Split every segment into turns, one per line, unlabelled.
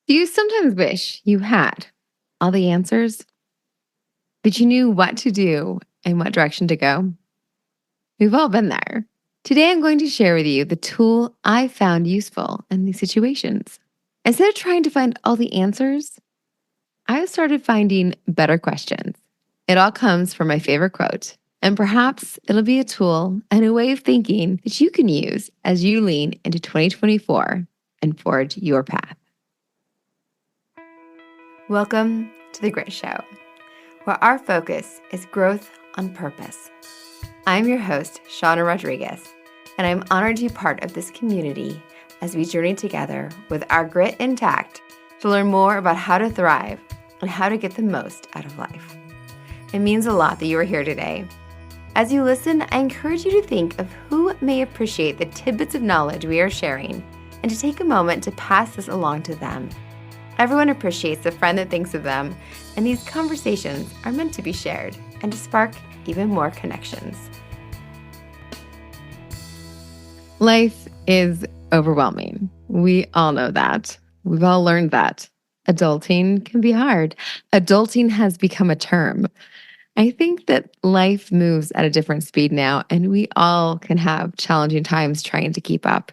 Do you sometimes wish you had all the answers, but you knew what to do and what direction to go? We've all been there. Today, I'm going to share with you the tool I found useful in these situations. Instead of trying to find all the answers, I started finding better questions. It all comes from my favorite quote, and perhaps it'll be a tool and a way of thinking that you can use as you lean into 2024 and forge your path. Welcome to The Grit Show, where our focus is growth on purpose. I'm your host, Shawna Rodrigues, and I'm honored to be part of this community as we journey together with our grit intact to learn more about how to thrive and how to get the most out of life. It means a lot that you are here today. As you listen, I encourage you to think of who may appreciate the tidbits of knowledge we are sharing and to take a moment to pass this along to them. Everyone appreciates a friend that thinks of them, and these conversations are meant to be shared and to spark even more connections. Life is overwhelming. We all know that. We've all learned that. Adulting can be hard. Adulting has become a term. I think that life moves at a different speed now, and we all can have challenging times trying to keep up.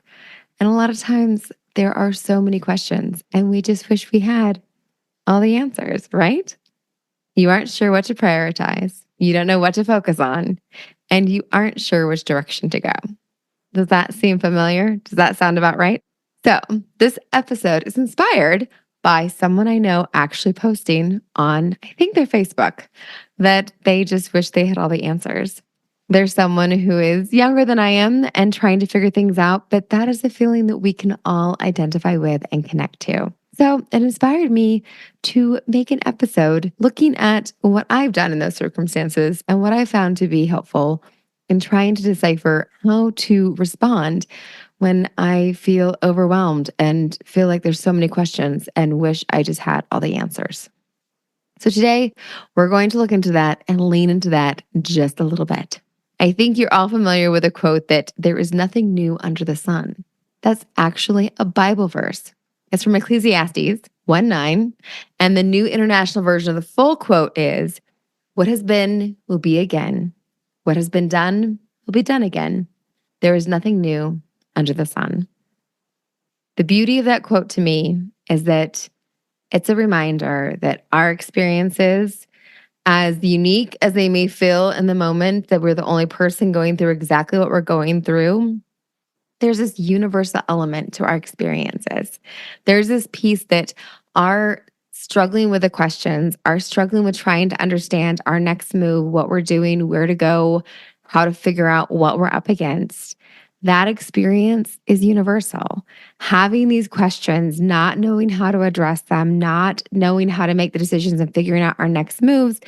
And a lot of times there are so many questions, and we just wish we had all the answers, right? You aren't sure what to prioritize. You don't know what to focus on, and you aren't sure which direction to go. Does that seem familiar? Does that sound about right? So, this episode is inspired by someone I know actually posting on, I think, their Facebook that they just wish they had all the answers. There's someone who is younger than I am and trying to figure things out, but that is a feeling that we can all identify with and connect to. So it inspired me to make an episode looking at what I've done in those circumstances and what I found to be helpful in trying to decipher how to respond when I feel overwhelmed and feel like there's so many questions and wish I just had all the answers. So today, we're going to look into that and lean into that just a little bit. I think you're all familiar with a quote that there is nothing new under the sun. That's actually a Bible verse. It's from Ecclesiastes 1:9, and the New International Version of the full quote is, "What has been will be again. What has been done will be done again. There is nothing new under the sun." The beauty of that quote to me is that it's a reminder that our experiences, as unique as they may feel in the moment, that we're the only person going through exactly what we're going through, there's this universal element to our experiences. There's this piece that our struggling with the questions, our struggling with trying to understand our next move, what we're doing, where to go, how to figure out what we're up against. That experience is universal. Having these questions, not knowing how to address them, not knowing how to make the decisions and figuring out our next moves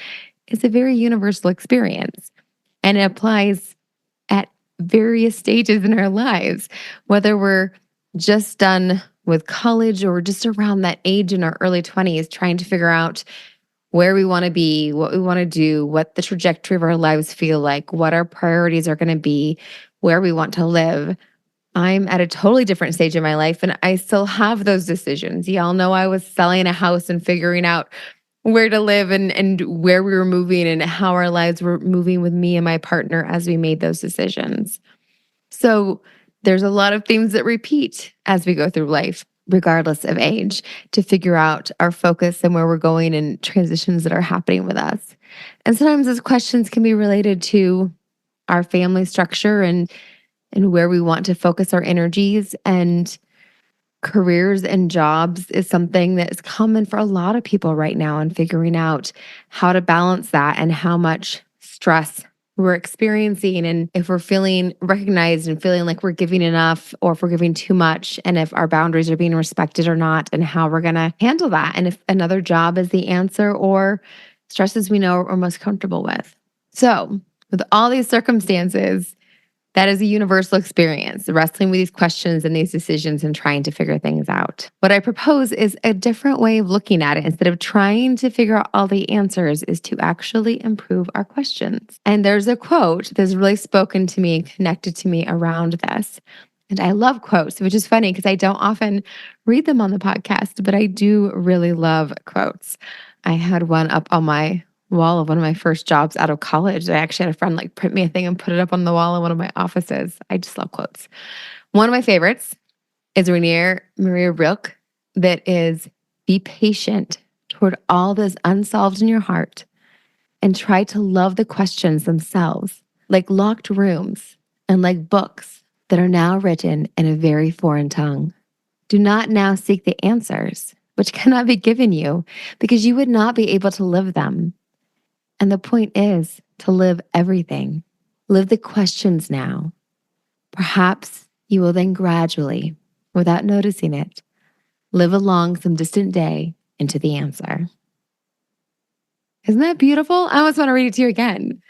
is a very universal experience. And it applies at various stages in our lives, whether we're just done with college or we're just around that age in our early 20s trying to figure out where we want to be, what we want to do, what the trajectory of our lives feel like, what our priorities are going to be, where we want to live. I'm at a totally different stage in my life and I still have those decisions. Y'all know I was selling a house and figuring out where to live and where we were moving and how our lives were moving with me and my partner as we made those decisions. So there's a lot of things that repeat as we go through life, regardless of age, to figure out our focus and where we're going and transitions that are happening with us. And sometimes those questions can be related to our family structure and where we want to focus our energies, and careers and jobs is something that is common for a lot of people right now, and figuring out how to balance that and how much stress we're experiencing, and if we're feeling recognized and feeling like we're giving enough or if we're giving too much, and if our boundaries are being respected or not, and how we're going to handle that, and if another job is the answer or stresses we know we're most comfortable with. So with all these circumstances, that is a universal experience, wrestling with these questions and these decisions and trying to figure things out. What I propose is a different way of looking at it. Instead of trying to figure out all the answers, is to actually improve our questions. And there's a quote that's really spoken to me and connected to me around this. And I love quotes, which is funny because I don't often read them on the podcast, but I do really love quotes. I had one up on my wall of one of my first jobs out of college. I actually had a friend like print me a thing and put it up on the wall in one of my offices. I just love quotes. One of my favorites is Rainier Maria Rilke that is, be patient toward all that is unsolved in your heart and try to love the questions themselves, like locked rooms and like books that are now written in a very foreign tongue. Do not now seek the answers, which cannot be given you, because you would not be able to live them. And the point is to live everything. Live the questions now. Perhaps you will then gradually, without noticing it, live along some distant day into the answer. Isn't that beautiful? I almost want to read it to you again.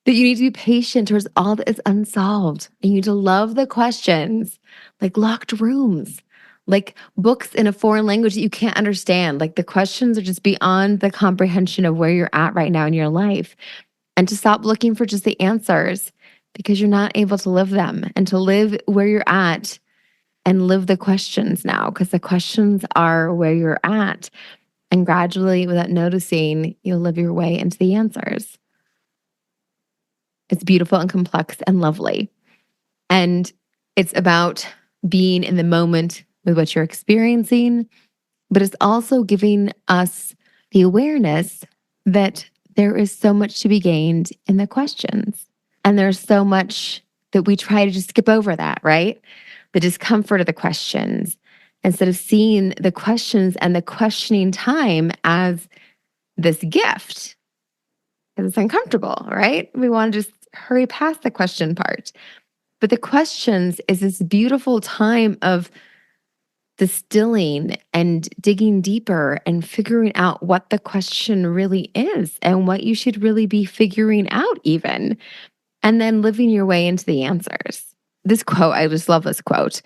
That you need to be patient towards all that is unsolved. And you need to love the questions, like locked rooms, like books in a foreign language that you can't understand. Like the questions are just beyond the comprehension of where you're at right now in your life. And to stop looking for just the answers because you're not able to live them, and to live where you're at and live the questions now, because the questions are where you're at. And gradually, without noticing, you'll live your way into the answers. It's beautiful and complex and lovely. And it's about being in the moment with what you're experiencing, but it's also giving us the awareness that there is so much to be gained in the questions. And there's so much that we try to just skip over that, right? The discomfort of the questions, instead of seeing the questions and the questioning time as this gift, because it's uncomfortable, right? We want to just hurry past the question part. But the questions is this beautiful time of distilling and digging deeper and figuring out what the question really is and what you should really be figuring out, even, and then living your way into the answers. This quote, I just love this quote.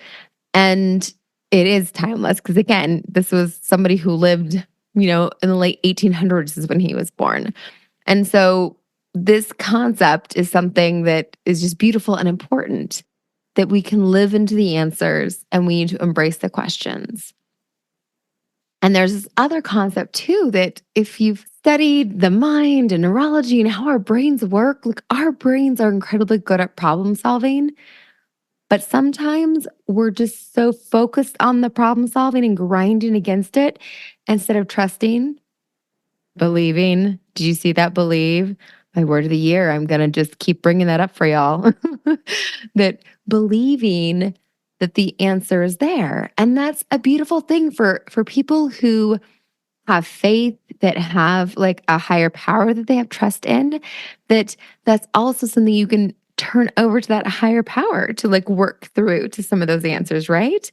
And it is timeless because, again, this was somebody who lived, in the late 1800s is when he was born. And so this concept is something that is just beautiful and important, that we can live into the answers and we need to embrace the questions. And there's this other concept too, that if you've studied the mind and neurology and how our brains work, like our brains are incredibly good at problem solving. But sometimes we're just so focused on the problem solving and grinding against it instead of trusting, believing. Did you see that? Believe. My word of the year. I'm going to just keep bringing that up for y'all. That believing that the answer is there. And that's a beautiful thing for people who have faith, that have like a higher power that they have trust in, that's also something you can turn over to that higher power to like work through to some of those answers, right?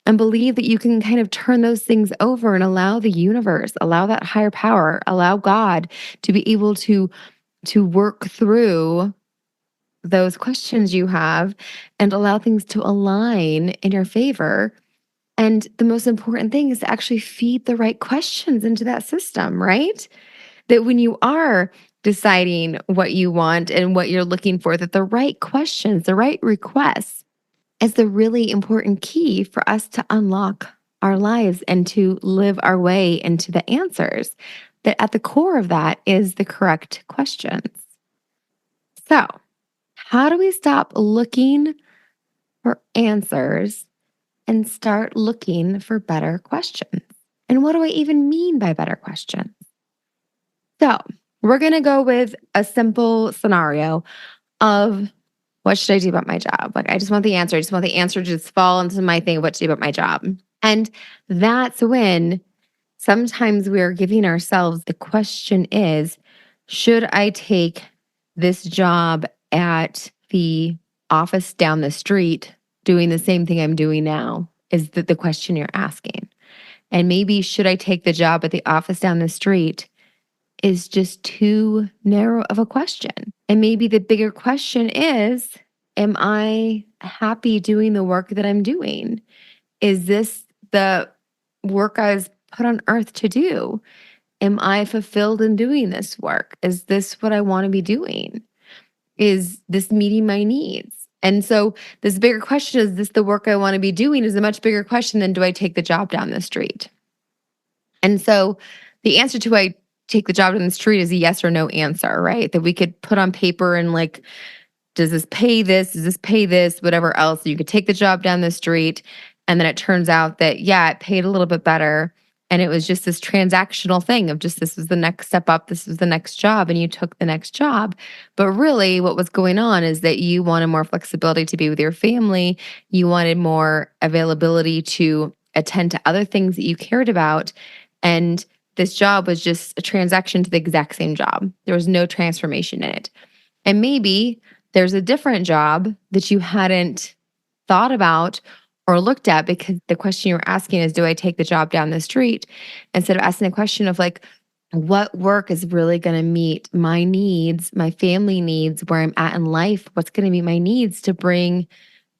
And believe that you can kind of turn those things over and allow the universe, allow that higher power, allow God to be able to work through those questions you have and allow things to align in your favor. And the most important thing is to actually feed the right questions into that system, right? That when you are deciding what you want and what you're looking for, that the right questions, the right requests is the really important key for us to unlock our lives and to live our way into the answers. That at the core of that is the correct questions. So, how do we stop looking for answers and start looking for better questions? And what do I even mean by better questions? So, we're going to go with a simple scenario of, what should I do about my job? Like, I just want the answer. I just want the answer to just fall into my thing of what to do about my job. And that's when sometimes we are giving ourselves, the question is, should I take this job at the office down the street doing the same thing I'm doing now? Is that the question you're asking? And maybe, should I take the job at the office down the street is just too narrow of a question. And maybe the bigger question is, am I happy doing the work that I'm doing? Is this the work I was put on earth to do? Am I fulfilled in doing this work? Is this what I want to be doing? Is this meeting my needs? And so this bigger question, is this the work I want to be doing, is a much bigger question than do I take the job down the street? And so the answer to I take the job down the street is a yes or no answer, right? That we could put on paper and like, does this pay this? Does this pay this? Whatever else. You could take the job down the street. And then it turns out that, yeah, it paid a little bit better. And it was just this transactional thing of just this was the next step up. This was the next job. And you took the next job. But really, what was going on is that you wanted more flexibility to be with your family. You wanted more availability to attend to other things that you cared about. And this job was just a transaction to the exact same job. There was no transformation in it. And maybe there's a different job that you hadn't thought about or looked at, because the question you were asking is, do I take the job down the street? Instead of asking the question of like, what work is really going to meet my needs, my family needs, where I'm at in life? What's going to meet my needs to bring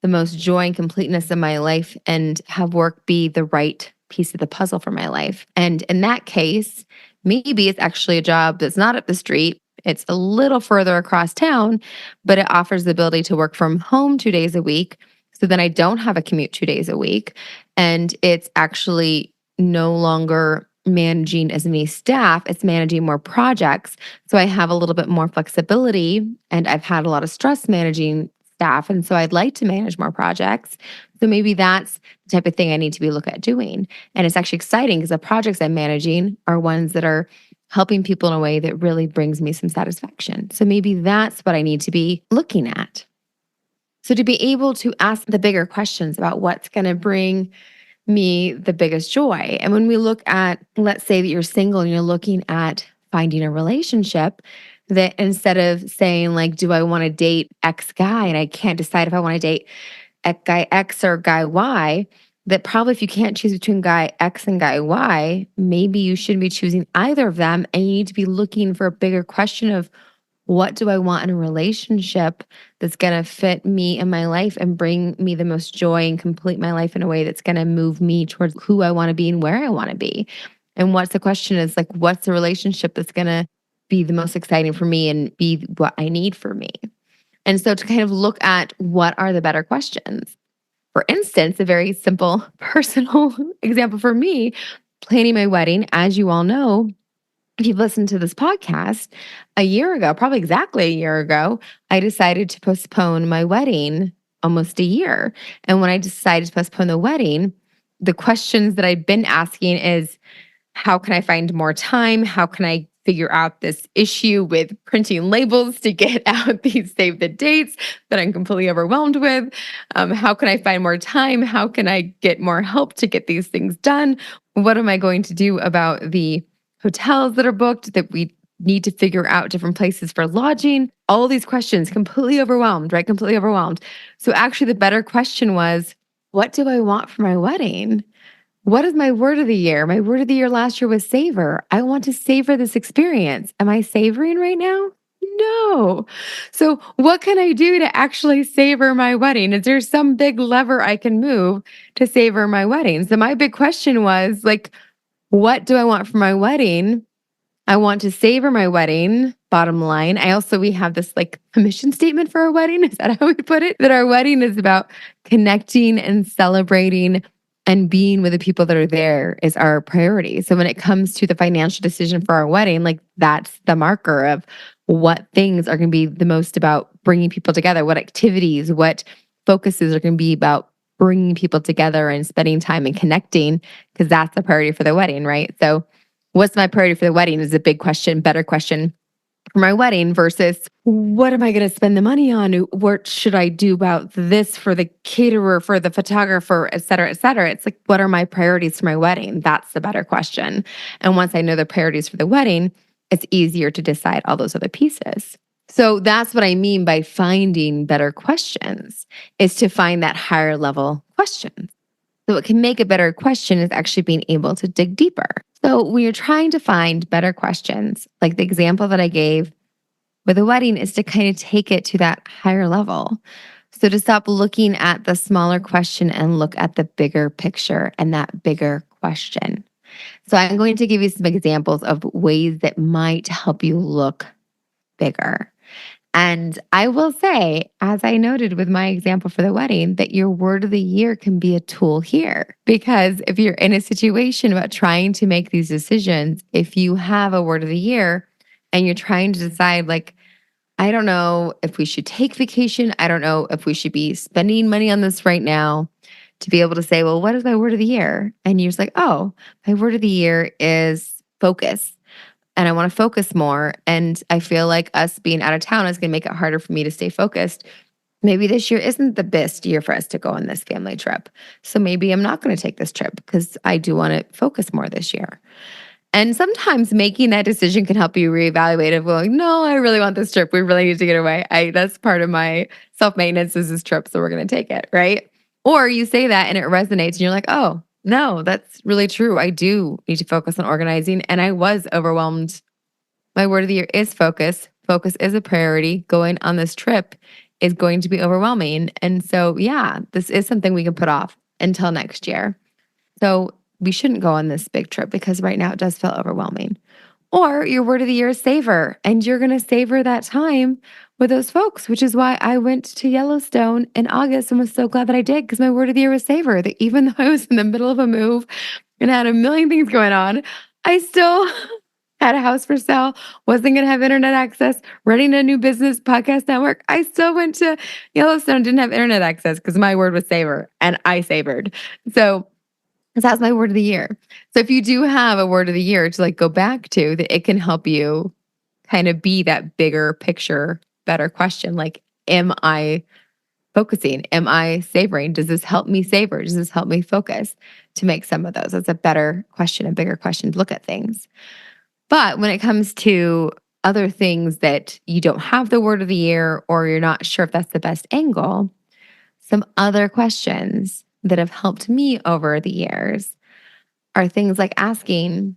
the most joy and completeness in my life and have work be the right piece of the puzzle for my life? And in that case, maybe it's actually a job that's not up the street. It's a little further across town, but it offers the ability to work from home 2 days a week. So then I don't have a commute 2 days a week. And it's actually no longer managing as many staff, it's managing more projects. So I have a little bit more flexibility, and I've had a lot of stress managing staff. And so I'd like to manage more projects. So maybe that's the type of thing I need to be looking at doing. And it's actually exciting because the projects I'm managing are ones that are helping people in a way that really brings me some satisfaction. So maybe that's what I need to be looking at. So to be able to ask the bigger questions about what's going to bring me the biggest joy. And when we look at, let's say that you're single and you're looking at finding a relationship, that instead of saying like, do I want to date X guy and I can't decide if I want to date guy X or guy Y, that probably if you can't choose between guy X and guy Y, maybe you shouldn't be choosing either of them. And you need to be looking for a bigger question of, what do I want in a relationship that's going to fit me in my life and bring me the most joy and complete my life in a way that's going to move me towards who I want to be and where I want to be? And what's the question is like, what's the relationship that's going to be the most exciting for me and be what I need for me? And so to kind of look at what are the better questions. For instance, a very simple personal example for me, planning my wedding, as you all know, if you've listened to this podcast, a year ago, probably exactly a year ago, I decided to postpone my wedding almost a year. And when I decided to postpone the wedding, the questions that I've been asking is, how can I find more time? How can I figure out this issue with printing labels to get out these save the dates that I'm completely overwhelmed with? How can I find more time? How can I get more help to get these things done? What am I going to do about the hotels that are booked that we need to figure out different places for lodging? All these questions, completely overwhelmed, right? Completely overwhelmed. So actually the better question was, what do I want for my wedding? What is my word of the year? My word of the year last year was savor. I want to savor this experience. Am I savoring right now? No. So, what can I do to actually savor my wedding? Is there some big lever I can move to savor my wedding? So, my big question was like, what do I want for my wedding? I want to savor my wedding, bottom line. We have this like mission statement for our wedding. Is that how we put it? That our wedding is about connecting and celebrating and being with the people that are there is our priority. So when it comes to the financial decision for our wedding, like that's the marker of what things are going to be the most about bringing people together, what activities, what focuses are going to be about bringing people together and spending time and connecting, because that's the priority for the wedding, right? So what's my priority for the wedding is a big question, better question for my wedding versus what am I going to spend the money on? What should I do about this for the caterer, for the photographer, et cetera, et cetera? It's like, what are my priorities for my wedding? That's the better question. And once I know the priorities for the wedding, it's easier to decide all those other pieces. So that's what I mean by finding better questions, is to find that higher level question. So what can make a better question is actually being able to dig deeper. So when you're trying to find better questions, like the example that I gave with a wedding, is to kind of take it to that higher level. So to stop looking at the smaller question and look at the bigger picture and that bigger question. So I'm going to give you some examples of ways that might help you look bigger. And I will say, as I noted with my example for the wedding, that your word of the year can be a tool here. Because if you're in a situation about trying to make these decisions, if you have a word of the year and you're trying to decide, like, I don't know if we should take vacation, I don't know if we should be spending money on this right now, to be able to say, well, what is my word of the year? And you're just like, oh, my word of the year is focus, and I want to focus more. And I feel like us being out of town is going to make it harder for me to stay focused. Maybe this year isn't the best year for us to go on this family trip. So maybe I'm not going to take this trip because I do want to focus more this year. And sometimes making that decision can help you reevaluate of going, no, I really want this trip. We really need to get away. That's part of my self-maintenance is this trip. So we're going to take it. Right. Or you say that and it resonates and you're like, oh, no, that's really true. I do need to focus on organizing. And I was overwhelmed. My word of the year is focus. Focus is a priority. Going on this trip is going to be overwhelming. And so, yeah, this is something we can put off until next year. So we shouldn't go on this big trip because right now it does feel overwhelming. Or your word of the year is savor, and you're going to savor that time with those folks, which is why I went to Yellowstone in August and was so glad that I did because my word of the year was savor. That even though I was in the middle of a move and had a million things going on, I still had a house for sale, wasn't going to have internet access, running a new business podcast network. I still went to Yellowstone, didn't have internet access because my word was savor and I savored. So that's my word of the year. So if you do have a word of the year to like go back to, that it can help you kind of be that bigger picture, better question. Like, am I focusing? Am I savoring? Does this help me savor? Does this help me focus to make some of those? That's a better question, a bigger question to look at things. But when it comes to other things that you don't have the word of the year or you're not sure if that's the best angle, some other questions that have helped me over the years are things like asking,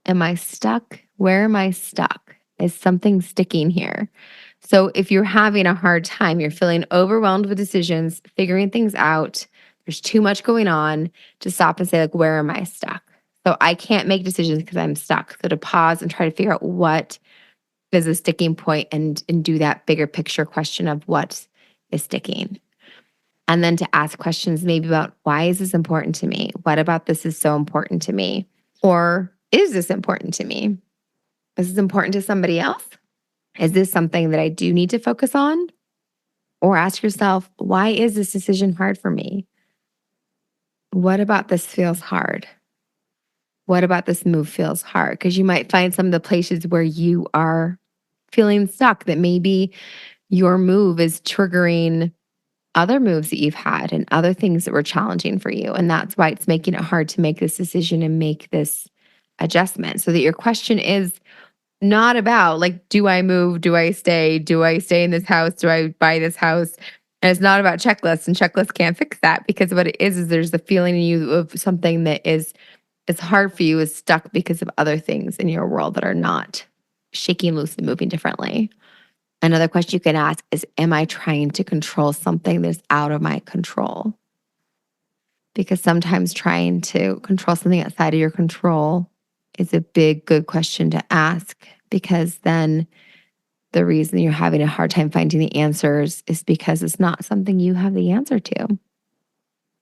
am I stuck? Where am I stuck? Is something sticking here? So if you're having a hard time, you're feeling overwhelmed with decisions, figuring things out, there's too much going on, to stop and say, like, where am I stuck? So I can't make decisions because I'm stuck. So to pause and try to figure out what is a sticking point and do that bigger picture question of what is sticking. And then to ask questions maybe about, why is this important to me? What about this is so important to me? Or is this important to me? Is this important to somebody else? Is this something that I do need to focus on? Or ask yourself, why is this decision hard for me? What about this feels hard? What about this move feels hard? Because you might find some of the places where you are feeling stuck, that maybe your move is triggering other moves that you've had and other things that were challenging for you. And that's why it's making it hard to make this decision and make this adjustment. So that your question is not about, like, do I move? Do I stay? Do I stay in this house? Do I buy this house? And it's not about checklists, and checklists can't fix that, because what it is there's the feeling in you of something that is, it's hard for you, is stuck because of other things in your world that are not shaking loose and moving differently. Another question you can ask is, am I trying to control something that's out of my control? Because sometimes trying to control something outside of your control is a big, good question to ask, because then the reason you're having a hard time finding the answers is because it's not something you have the answer to.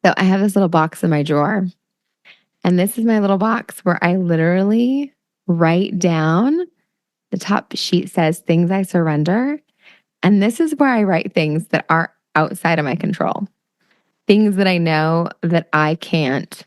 So I have this little box in my drawer, and this is my little box where I literally write down, the top sheet says things I surrender. And this is where I write things that are outside of my control, things that I know that I can't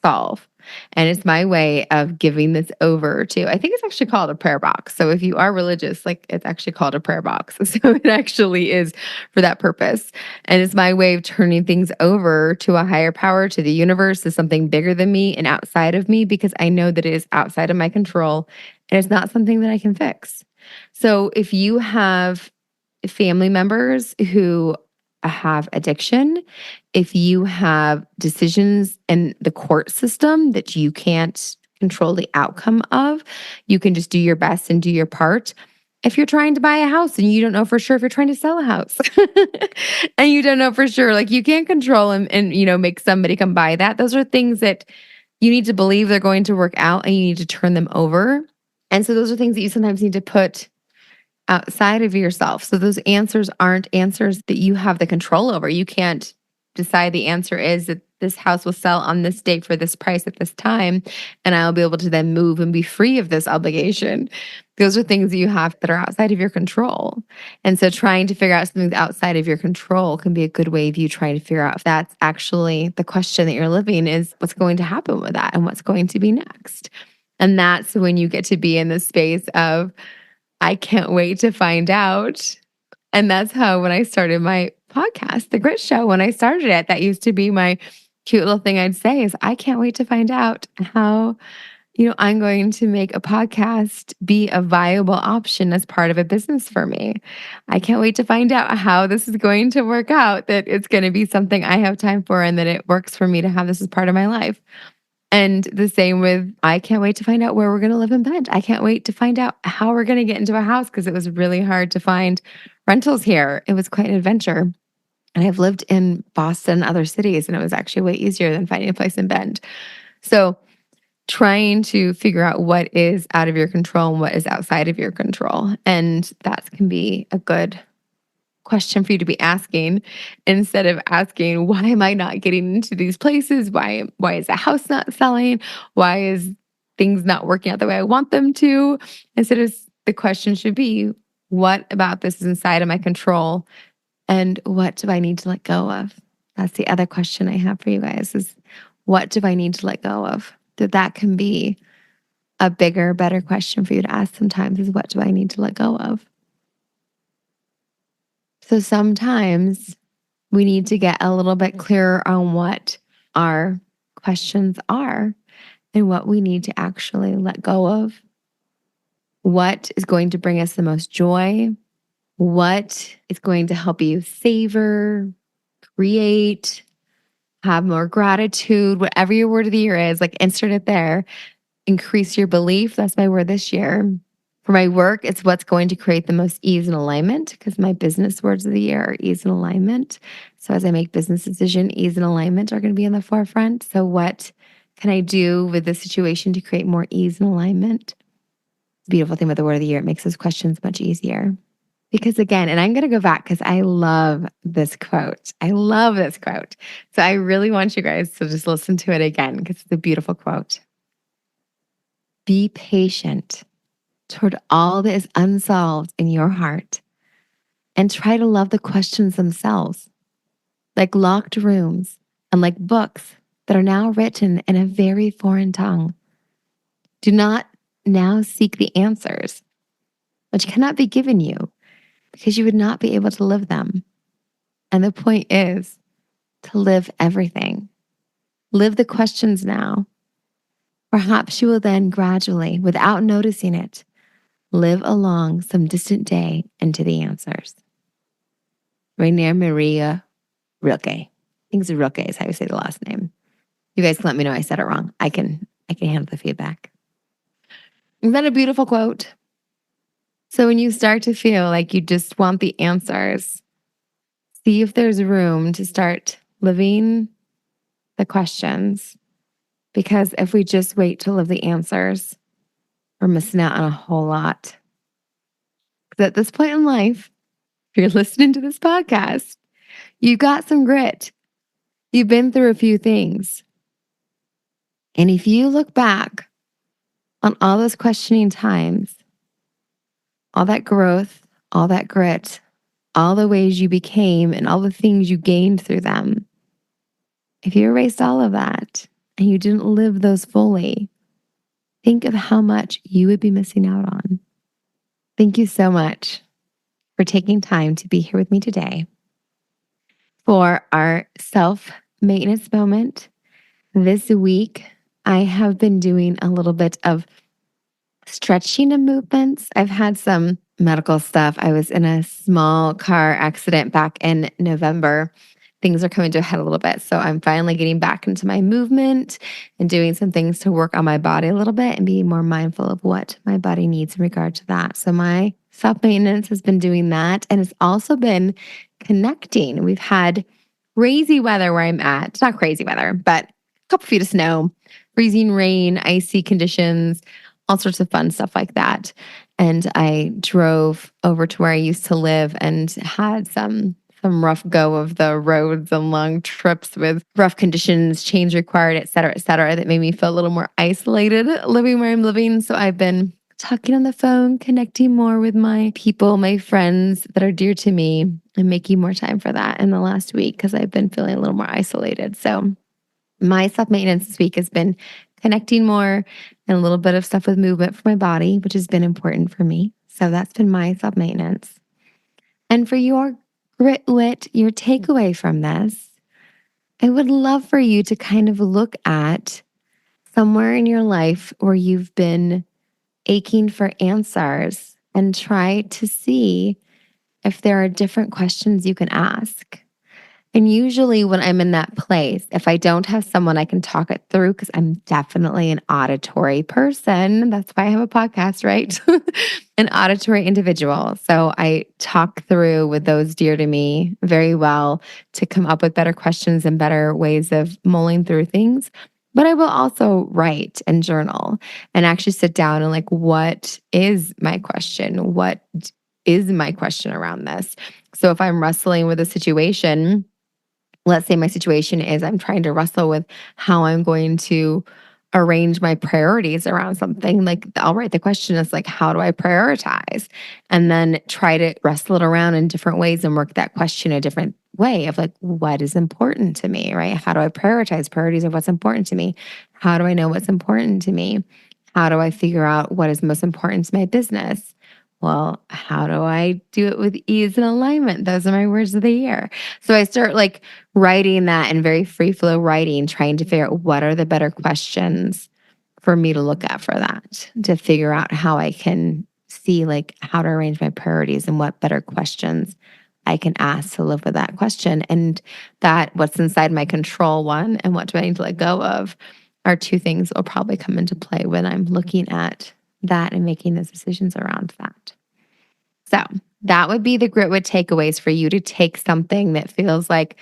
solve. And it's my way of giving this over to, I think it's actually called a prayer box. So if you are religious, like, it's actually called a prayer box. So it actually is for that purpose. And it's my way of turning things over to a higher power, to the universe, to something bigger than me and outside of me, because I know that it is outside of my control and it's not something that I can fix. So if you have family members who have addiction, if you have decisions in the court system that you can't control the outcome of, you can just do your best and do your part. If you're trying to buy a house and you don't know for sure if you're trying to sell a house and you don't know for sure, like, you can't control and make somebody come buy that. Those are things that you need to believe they're going to work out, and you need to turn them over. And so those are things that you sometimes need to put outside of yourself. So those answers aren't answers that you have the control over. You can't decide the answer is that this house will sell on this date for this price at this time, and I'll be able to then move and be free of this obligation. Those are things that you have that are outside of your control. And so trying to figure out something that's outside of your control can be a good way of you trying to figure out if that's actually the question that you're living is what's going to happen with that and what's going to be next. And that's when you get to be in the space of, I can't wait to find out. And that's how when I started my podcast, The Grit Show, when I started it, that used to be my cute little thing I'd say is, I can't wait to find out how, I'm going to make a podcast be a viable option as part of a business for me. I can't wait to find out how this is going to work out, that it's going to be something I have time for and that it works for me to have this as part of my life. And the same with, I can't wait to find out where we're going to live in Bend. I can't wait to find out how we're going to get into a house because it was really hard to find rentals here. It was quite an adventure. And I've lived in Boston and other cities, and it was actually way easier than finding a place in Bend. So trying to figure out what is out of your control and what is outside of your control. And that can be a good question for you to be asking instead of asking, why am I not getting into these places? Why is the house not selling? Why is things not working out the way I want them to? Instead of, the question should be, what about this is inside of my control? And what do I need to let go of? That's the other question I have for you guys is, what do I need to let go of? That can be a bigger, better question for you to ask sometimes is, what do I need to let go of? So sometimes we need to get a little bit clearer on what our questions are and what we need to actually let go of. What is going to bring us the most joy? What is going to help you savor, create, have more gratitude, whatever your word of the year is, like insert it there. Increase your belief. That's my word this year. For my work, it's what's going to create the most ease and alignment because my business words of the year are ease and alignment. So as I make business decision, ease and alignment are going to be in the forefront. So what can I do with this situation to create more ease and alignment? The beautiful thing about the word of the year, it makes those questions much easier. Because again, and I'm going to go back because I love this quote. I love this quote. So I really want you guys to just listen to it again because it's a beautiful quote. Be patient toward all that is unsolved in your heart and try to love the questions themselves, like locked rooms and like books that are now written in a very foreign tongue. Do not now seek the answers, which cannot be given you because you would not be able to live them. And the point is to live everything. Live the questions now. Perhaps you will then gradually, without noticing it, live along some distant day into the answers. Rainier Maria Rilke. I think it's Rilke is how you say the last name. You guys can let me know I said it wrong. I can handle the feedback. Isn't that a beautiful quote? So when you start to feel like you just want the answers, see if there's room to start living the questions. Because if we just wait to live the answers, we're missing out on a whole lot. Because at this point in life, if you're listening to this podcast, you've got some grit. You've been through a few things. And if you look back on all those questioning times, all that growth, all that grit, all the ways you became and all the things you gained through them, if you erased all of that and you didn't live those fully, think of how much you would be missing out on. Thank you so much for taking time to be here with me today for our self-maintenance moment. This week, I have been doing a little bit of stretching and movements. I've had some medical stuff. I was in a small car accident back in November. Things are coming to a head a little bit. So I'm finally getting back into my movement and doing some things to work on my body a little bit and being more mindful of what my body needs in regard to that. So my self-maintenance has been doing that. And it's also been connecting. We've had crazy weather where I'm at. It's not crazy weather, but a couple feet of snow, freezing rain, icy conditions all sorts of fun stuff like that. And I drove over to where I used to live and had some rough go of the roads and long trips with rough conditions, change required, et cetera, that made me feel a little more isolated living where I'm living. So I've been talking on the phone, connecting more with my people, my friends that are dear to me, and making more time for that in the last week because I've been feeling a little more isolated. So my self maintenance this week has been connecting more and a little bit of stuff with movement for my body, which has been important for me. So that's been my self maintenance. And for your grit wit, your takeaway from this, I would love for you to kind of look at somewhere in your life where you've been aching for answers and try to see if there are different questions you can ask. And usually, when I'm in that place, if I don't have someone I can talk it through, because I'm definitely an auditory person, that's why I have a podcast, right? An auditory individual. So I talk through with those dear to me very well to come up with better questions and better ways of mulling through things. But I will also write and journal and actually sit down and like, what is my question? What is my question around this? So if I'm wrestling with a situation, let's say my situation is I'm trying to wrestle with how I'm going to arrange my priorities around something. Like I'll write the question as like, how do I prioritize? And then try to wrestle it around in different ways and work that question a different way of like, what is important to me, right? How do I prioritize priorities of what's important to me? How do I know what's important to me? How do I figure out what is most important to my business? Well, how do I do it with ease and alignment? Those are my words of the year. So I start like writing that in very free flow writing, trying to figure out what are the better questions for me to look at for that, to figure out how I can see like how to arrange my priorities and what better questions I can ask to live with that question. And that what's inside my control one and what do I need to let go of are two things that will probably come into play when I'm looking at that and making those decisions around that. So that would be the Gritwood takeaways for you to take something that feels like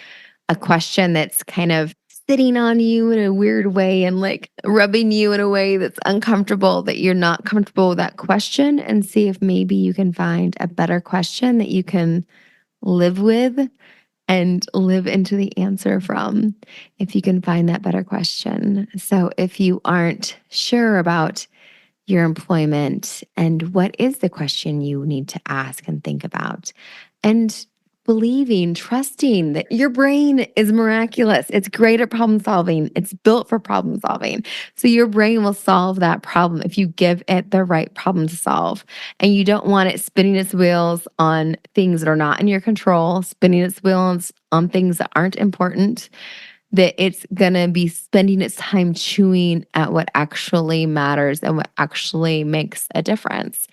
a question that's kind of sitting on you in a weird way and like rubbing you in a way that's uncomfortable, that you're not comfortable with that question, and see if maybe you can find a better question that you can live with and live into the answer from if you can find that better question. So if you aren't sure about your employment and what is the question you need to ask and think about, and believing, trusting that your brain is miraculous. It's great at problem solving. It's built for problem solving. So your brain will solve that problem if you give it the right problem to solve. And you don't want it spinning its wheels on things that are not in your control, spinning its wheels on things that aren't important, that it's going to be spending its time chewing at what actually matters and what actually makes a difference.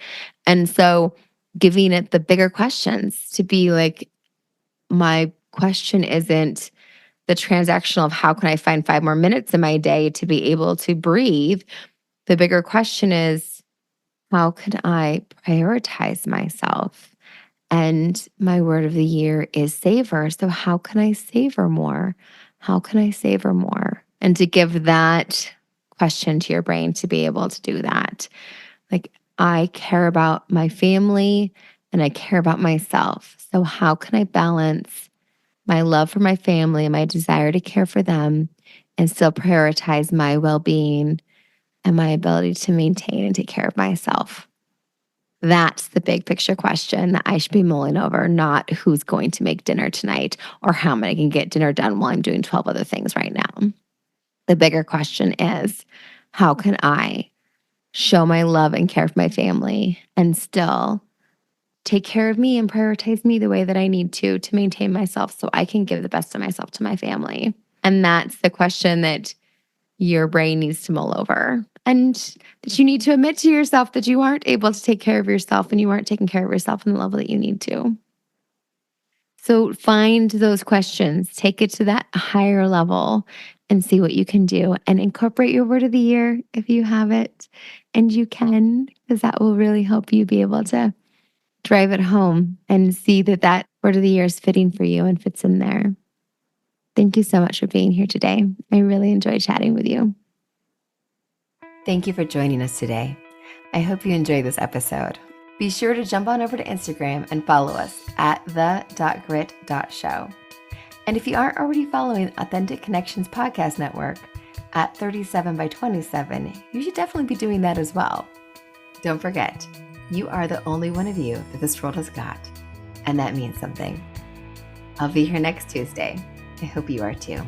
And so giving it the bigger questions to be like, my question isn't the transactional of how can I find 5 more minutes in my day to be able to breathe. The bigger question is, how can I prioritize myself? And my word of the year is savor. So, how can I savor more? How can I savor more? And to give that question to your brain to be able to do that. Like, I care about my family and I care about myself. So, how can I balance my love for my family and my desire to care for them and still prioritize my well being and my ability to maintain and take care of myself? That's the big picture question that I should be mulling over, not who's going to make dinner tonight or how I can get dinner done while I'm doing 12 other things right now. The bigger question is, how can I show my love and care for my family and still take care of me and prioritize me the way that I need to maintain myself so I can give the best of myself to my family? And that's the question that your brain needs to mull over, and that you need to admit to yourself that you aren't able to take care of yourself and you aren't taking care of yourself in the level that you need to. So find those questions, take it to that higher level and see what you can do, and incorporate your word of the year if you have it and you can, because that will really help you be able to drive it home and see that that word of the year is fitting for you and fits in there. Thank you so much for being here today. I really enjoyed chatting with you. Thank you for joining us today. I hope you enjoyed this episode. Be sure to jump on over to Instagram and follow us at the.grit.show. And if you aren't already following Authentic Connections Podcast Network at 37 by 27, you should definitely be doing that as well. Don't forget, you are the only one of you that this world has got, and that means something. I'll be here next Tuesday. I hope you are too.